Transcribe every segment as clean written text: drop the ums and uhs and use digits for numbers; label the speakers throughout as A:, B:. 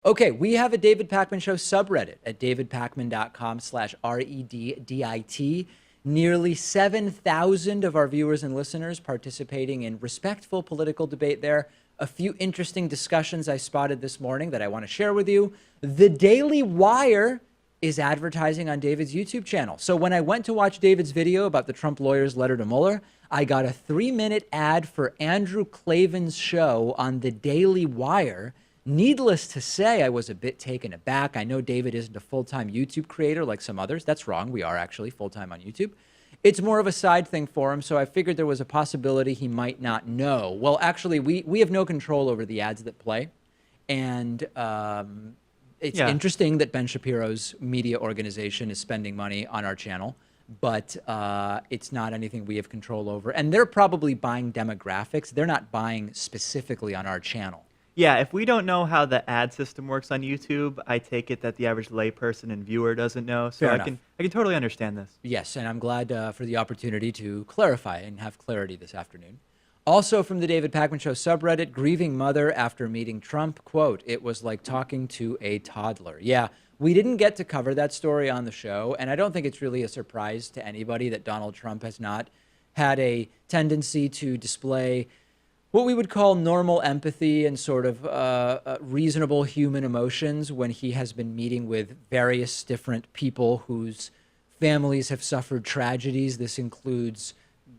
A: Okay, we have a David Pakman Show subreddit at davidpakman.com/reddit. Nearly 7,000 of our viewers and listeners participating in respectful political debate there. A few interesting discussions I spotted this morning that I want to share with you. The Daily Wire is advertising on David's YouTube channel. So when I went to watch David's video about the Trump lawyer's letter to Mueller, I got a 3-minute ad for Andrew Klavan's show on the Daily Wire. Needless to say, I was a bit taken aback. I know David isn't a full-time YouTube creator like some others. That's wrong. We are actually full-time on YouTube. It's more of a side thing for him, so I figured there was a possibility he might not know. Well, actually, we have no control over the ads that play. And it's interesting that Ben Shapiro's media organization is spending money on our channel, but it's not anything we have control over. And they're probably buying demographics. They're not buying specifically on our channel.
B: Yeah, if we don't know how the ad system works on YouTube, I take it that the average layperson and viewer doesn't know. So I can totally understand this.
A: Yes, and I'm glad for the opportunity to clarify and have clarity this afternoon. Also from the David Pakman Show subreddit, grieving mother after meeting Trump, quote, "It was like talking to a toddler." Yeah, we didn't get to cover that story on the show, and I don't think it's really a surprise to anybody that Donald Trump has not had a tendency to display what we would call normal empathy and sort of reasonable human emotions when he has been meeting with various different people whose families have suffered tragedies. This includes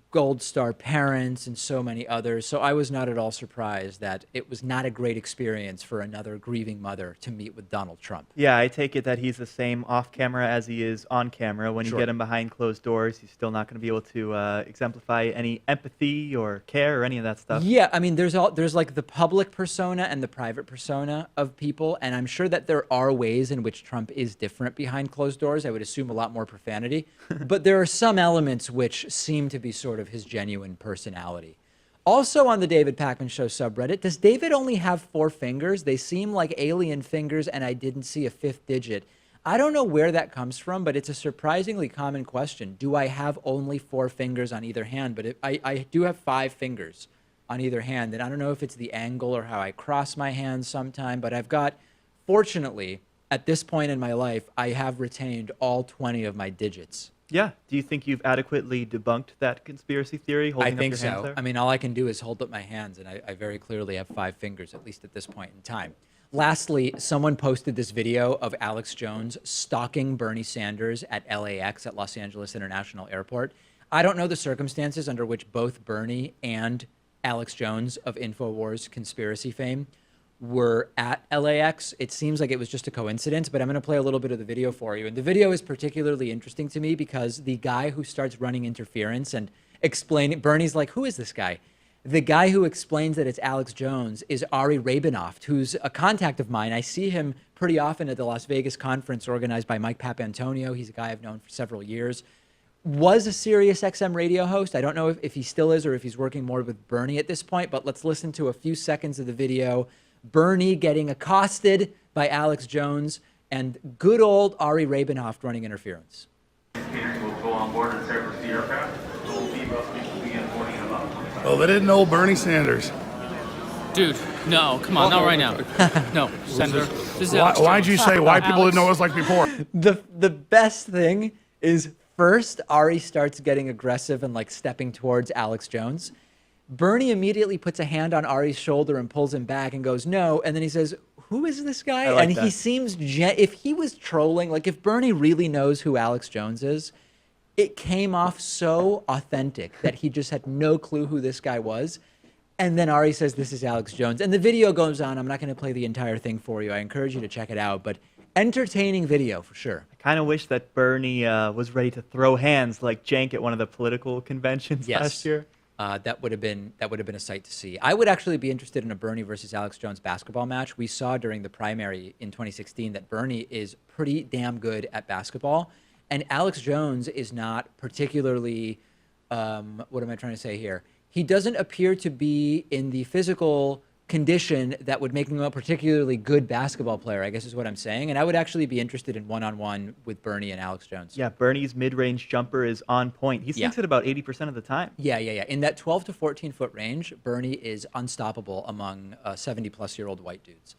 A: Gold Star parents and so many others. So I was not at all surprised that it was not a great experience for another grieving mother to meet with Donald Trump.
B: Yeah, I take it that he's the same off camera as he is on camera. When you get him behind closed doors, he's still not going to be able to exemplify any empathy or care or any of that stuff.
A: Yeah, I mean, there's like the public persona and the private persona of people, and I'm sure that there are ways in which Trump is different behind closed doors. I would assume a lot more profanity, but there are some elements which seem to be sort of his genuine personality. Also on the David Pakman Show subreddit, does David only have 4 fingers? They seem like alien fingers, and I didn't see a 5th digit. I don't know where that comes from, but it's a surprisingly common question. Do I have only 4 fingers on either hand? But I do have 5 fingers on either hand, and I don't know if it's the angle or how I cross my hands sometime, but I've got, fortunately, at this point in my life, I have retained all 20 of my digits.
B: Yeah. Do you think you've adequately debunked that conspiracy theory, holding up your hands there?
A: I mean, all I can do is hold up my hands, and I very clearly have 5 fingers, at least at this point in time. Lastly, someone posted this video of Alex Jones stalking Bernie Sanders at LAX, at Los Angeles International Airport. I don't know the circumstances under which both Bernie and Alex Jones of InfoWars conspiracy fame were at LAX. It seems like it was just a coincidence, but I'm going to play a little bit of the video for you. And the video is particularly interesting to me because the guy who starts running interference and explaining, Bernie's like, who is this guy? The guy who explains that it's Alex Jones is Ari Rabin-Havt, who's a contact of mine. I see him pretty often at the Las Vegas conference organized by Mike Papantonio. He's a guy I've known for several years. Was a Sirius XM radio host. I don't know if he still is or if he's working more with Bernie at this point, but let's listen to a few seconds of the video. Bernie getting accosted by Alex Jones and good old Ari Rabin-Havt running interference.
C: Will go on board and service the aircraft.
D: Oh, they didn't know Bernie Sanders.
E: Dude, no, come on, not right now. No, Senator. This is
D: Why'd you say white people didn't know what it was like before?
A: The best thing is first Ari starts getting aggressive and like stepping towards Alex Jones. Bernie immediately puts a hand on Ari's shoulder and pulls him back and goes, no. And then he says, who is this guy? And he seems, if he was trolling, like if Bernie really knows who Alex Jones is, it came off so authentic that he just had no clue who this guy was. And then Ari says, this is Alex Jones. And the video goes on. I'm not going to play the entire thing for you. I encourage you to check it out. But entertaining video for sure.
B: I kind of wish that Bernie was ready to throw hands like Cenk at one of the political conventions last year.
A: That would have been a sight to see. I would actually be interested in a Bernie versus Alex Jones basketball match. We saw during the primary in 2016 that Bernie is pretty damn good at basketball, and Alex Jones is not particularly. What am I trying to say here? He doesn't appear to be in the physical condition that would make him a particularly good basketball player, I guess is what I'm saying. And I would actually be interested in one-on-one with Bernie and Alex Jones.
B: Yeah, Bernie's mid-range jumper is on point. He sinks it about 80% of the time.
A: Yeah. In that 12 to 14 foot range, Bernie is unstoppable among 70-plus-year-old white dudes.